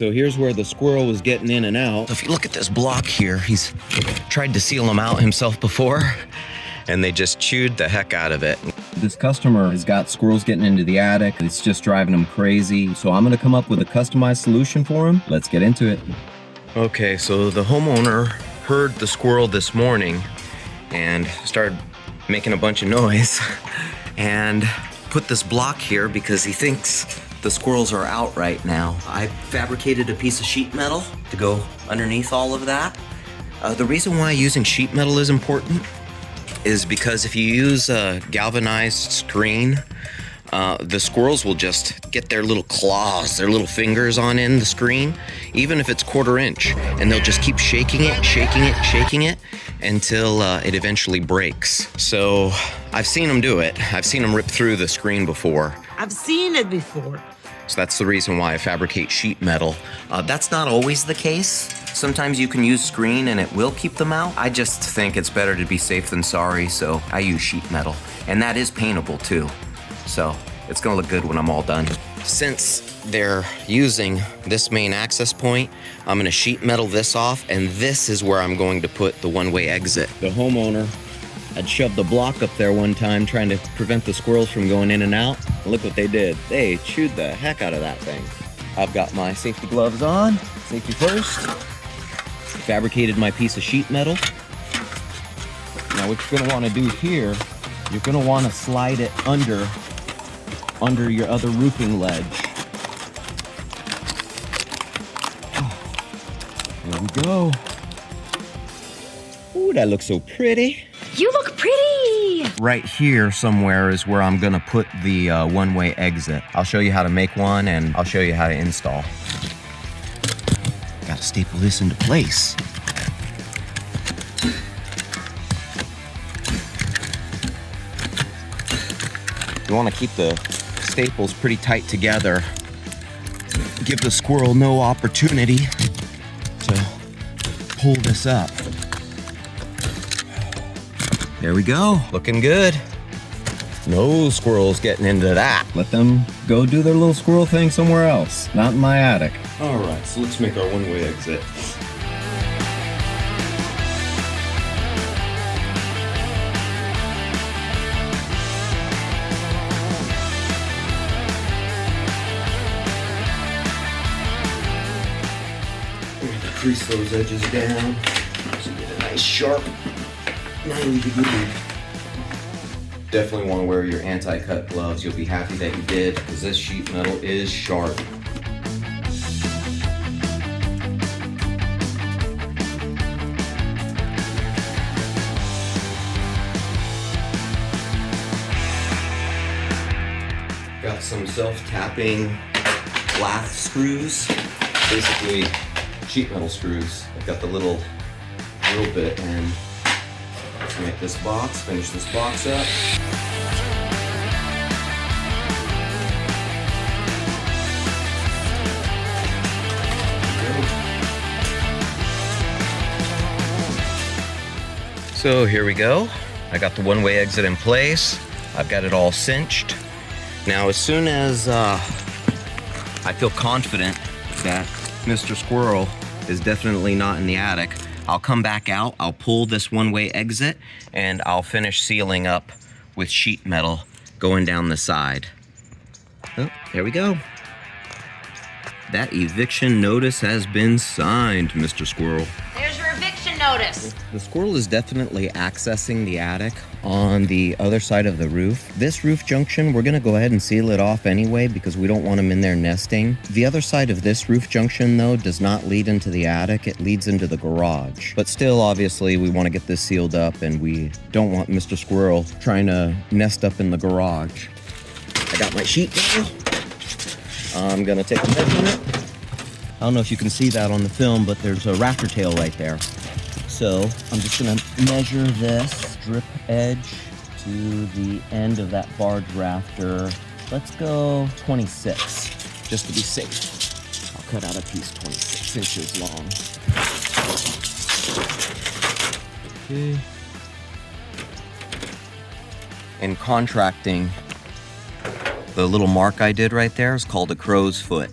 So here's where the squirrel was getting in and out. If you look at this block here, he's tried to seal them out himself before, and they just chewed the heck out of it. This customer has got squirrels getting into the attic. It's just driving him crazy. So I'm gonna come up with a customized solution for him. Let's get into it. Okay, so the homeowner heard the squirrel this morning and started making a bunch of noise and put this block here because he thinks the squirrels are out right now. I fabricated a piece of sheet metal to go underneath all of that. The reason why using sheet metal is important is because if you use a galvanized screen, the squirrels will just get their little claws, their little fingers on in the screen, even if it's 1/4 inch, and they'll just keep shaking it until it eventually breaks. So I've seen them do it. I've seen them rip through the screen before. I've seen it before. So that's the reason why I fabricate sheet metal. That's not always the case. Sometimes you can use screen and it will keep them out. I just think it's better to be safe than sorry, so I use sheet metal. And that is paintable too. So it's gonna look good when I'm all done. Since they're using this main access point, I'm gonna sheet metal this off, and this is where I'm going to put the one-way exit. The homeowner had shoved the block up there one time trying to prevent the squirrels from going in and out. Look what they did. They chewed the heck out of that thing. I've got my safety gloves on, safety first. Fabricated my piece of sheet metal. Now what you're gonna wanna do here, you're gonna wanna slide it under your other roofing ledge. There we go. Ooh, that looks so pretty. You look pretty! Right here somewhere is where I'm gonna put the one-way exit. I'll show you how to make one, and I'll show you how to install. Gotta staple this into place. You wanna keep the staples pretty tight together. Give the squirrel no opportunity to pull this up. There we go, looking good. No squirrels getting into that. Let them go do their little squirrel thing somewhere else, not in my attic. All right, so let's make our one-way exit. Crease those edges down so you get a nice sharp 90-degree. Definitely want to wear your anti-cut gloves. You'll be happy that you did, because this sheet metal is sharp. Got some self-tapping lath screws, basically sheet metal screws. I've got the little drill bit, and let's make this box, finish this box up. So here we go. I got the one-way exit in place. I've got it all cinched. Now, as soon as I feel confident that Mr. Squirrel is definitely not in the attic, I'll come back out, I'll pull this one-way exit, and I'll finish sealing up with sheet metal going down the side. Oh, there we go. That eviction notice has been signed, Mr. Squirrel. There's your eviction notice. The squirrel is definitely accessing the attic on the other side of the roof. This roof junction, we're gonna go ahead and seal it off anyway because we don't want him in there nesting. The other side of this roof junction, though, does not lead into the attic. It leads into the garage. But still, obviously, we want to get this sealed up, and we don't want Mr. Squirrel trying to nest up in the garage. I got my sheet metal. I'm gonna take a measurement. I don't know if you can see that on the film, but there's a rafter tail right there. So I'm just gonna measure this strip edge to the end of that barge rafter. Let's go 26, just to be safe. I'll cut out a piece 26 inches long. Okay. In contracting, the little mark I did right there is called a crow's foot.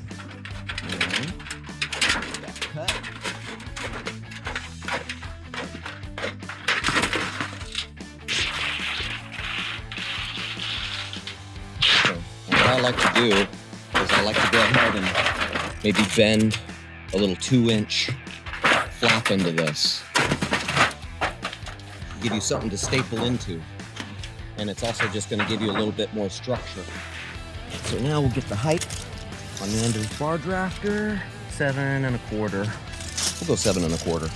I like to do is I like to go ahead and maybe bend a little 2-inch flap into this. Give you something to staple into. And it's also just going to give you a little bit more structure. So now we'll get the height on the end of this bar drafter. 7 1/4. We'll go 7 1/4.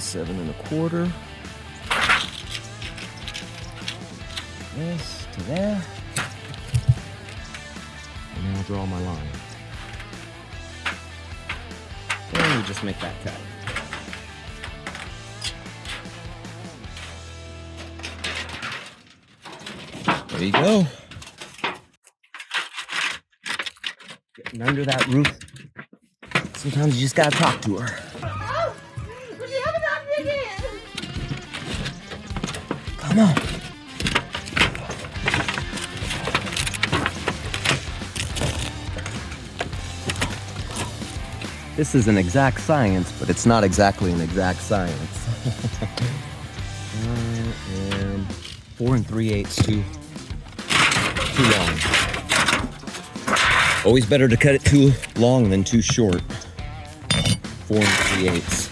7 1/4. This to there. And then I'll draw my line. And we just make that cut. There you go. Getting under that roof. Sometimes you just gotta talk to her. Come on. This is an exact science, but it's not exactly an exact science. I am 4 3/8 too long. Always better to cut it too long than too short. 4 3/8.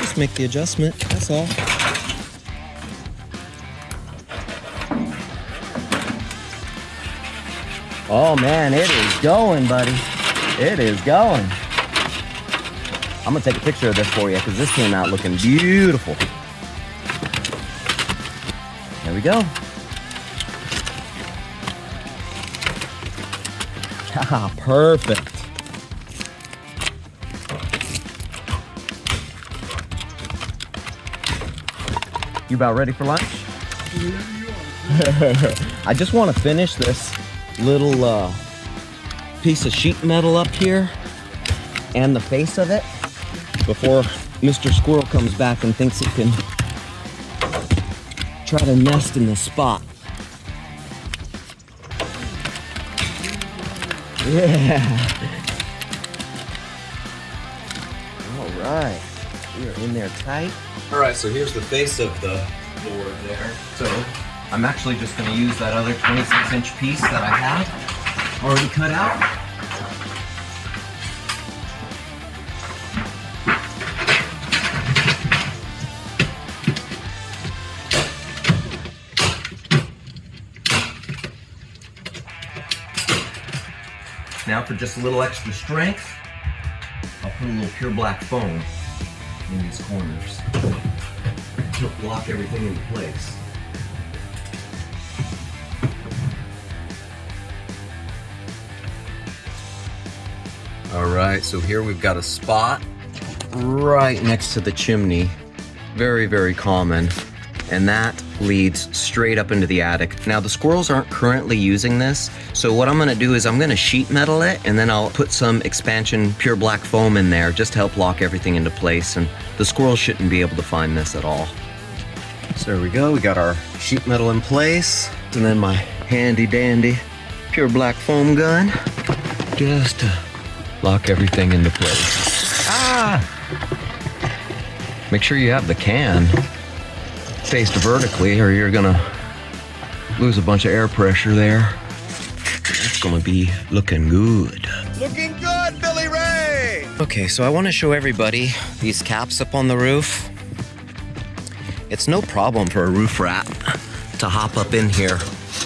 Just make the adjustment, that's all. Oh man, it is going, buddy. It is going. I'm gonna take a picture of this for you because this came out looking beautiful. There we go. Ah, perfect. You about ready for lunch? I just want to finish this little piece of sheet metal up here and the face of it before Mr. Squirrel comes back and thinks it can try to nest in this spot. Yeah. All right. We are in there tight. All right, so here's the face of the board there. So I'm actually just going to use that other 26-inch piece that I have already cut out. Now for just a little extra strength, I'll put a little pure black foam in these corners to lock everything into place. All right, so here we've got a spot right next to the chimney. Very, very common. And that leads straight up into the attic. Now the squirrels aren't currently using this, so what I'm gonna do is I'm gonna sheet metal it and then I'll put some expansion pure black foam in there just to help lock everything into place, and the squirrels shouldn't be able to find this at all. So there we go, we got our sheet metal in place, and then my handy dandy pure black foam gun just to lock everything into place. Ah! Make sure you have the can faced vertically or you're gonna lose a bunch of air pressure there. It's gonna be looking good. Looking good, Billy Ray! Okay, so I want to show everybody these caps up on the roof. It's no problem for a roof rat to hop up in here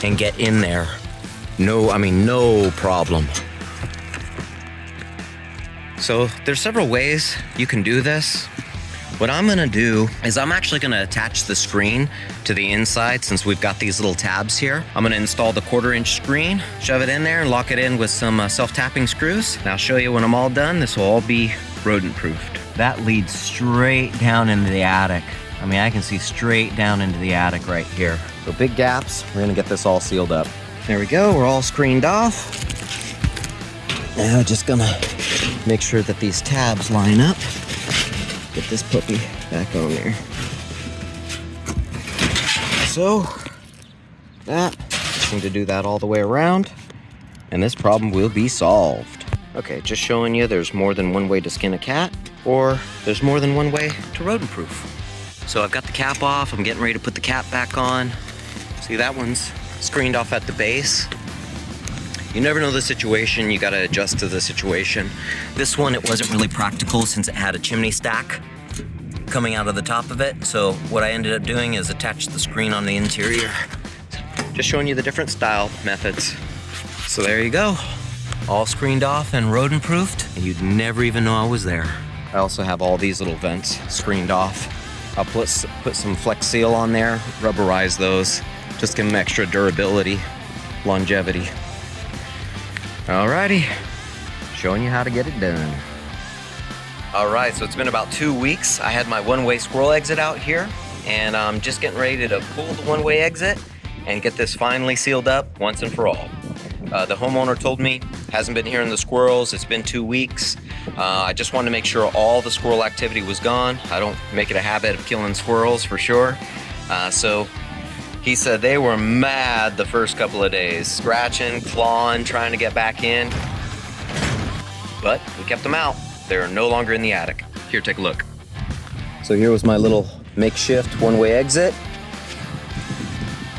and get in there. No problem. So there's several ways you can do this. What I'm gonna do is I'm actually gonna attach the screen to the inside since we've got these little tabs here. I'm gonna install the 1/4-inch screen, shove it in there and lock it in with some self-tapping screws. And I'll show you when I'm all done. This will all be rodent-proofed. That leads straight down into the attic. I mean, I can see straight down into the attic right here. So big gaps, we're gonna get this all sealed up. There we go, we're all screened off. Now just gonna make sure that these tabs line up. Get this puppy back on there. So, just need to do that all the way around, and this problem will be solved. Okay, just showing you there's more than one way to skin a cat, or there's more than one way to rodent-proof. So I've got the cap off, I'm getting ready to put the cap back on. See, that one's screened off at the base. You never know the situation, you gotta adjust to the situation. This one, it wasn't really practical since it had a chimney stack coming out of the top of it. So what I ended up doing is attach the screen on the interior. Just showing you the different style methods. So there you go. All screened off and rodent proofed, and you'd never even know I was there. I also have all these little vents screened off. I'll put some Flex Seal on there, rubberize those, just give them extra durability, longevity. Alrighty, showing you how to get it done. Alright, so it's been about 2 weeks. I had my one-way squirrel exit out here, and I'm just getting ready to pull the one-way exit and get this finally sealed up once and for all. The homeowner told me, hasn't been hearing the squirrels, it's been 2 weeks. I just wanted to make sure all the squirrel activity was gone. I don't make it a habit of killing squirrels for sure. So he said they were mad the first couple of days, scratching, clawing, trying to get back in. But we kept them out. They're no longer in the attic. Here, take a look. So here was my little makeshift one-way exit.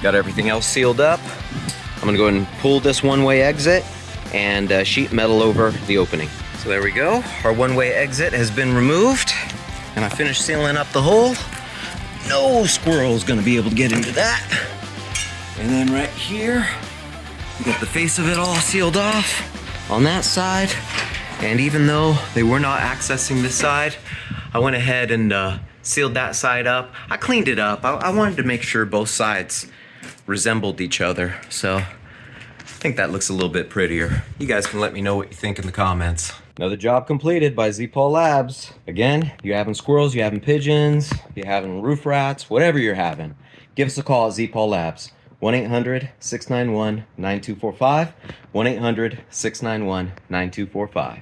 Got everything else sealed up. I'm gonna go ahead and pull this one-way exit and sheet metal over the opening. So there we go. Our one-way exit has been removed, and I finished sealing up the hole. No squirrel's gonna be able to get into that. And then right here, we got the face of it all sealed off on that side. And even though they were not accessing this side, I went ahead and sealed that side up. I cleaned it up. I wanted to make sure both sides resembled each other. So I think that looks a little bit prettier. You guys can let me know what you think in the comments. Another job completed by Z-Paw Labs. Again, you're having squirrels, you're having pigeons, you're having roof rats, whatever you're having, give us a call at Z-Paw Labs. 1-800-691-9245, 1-800-691-9245.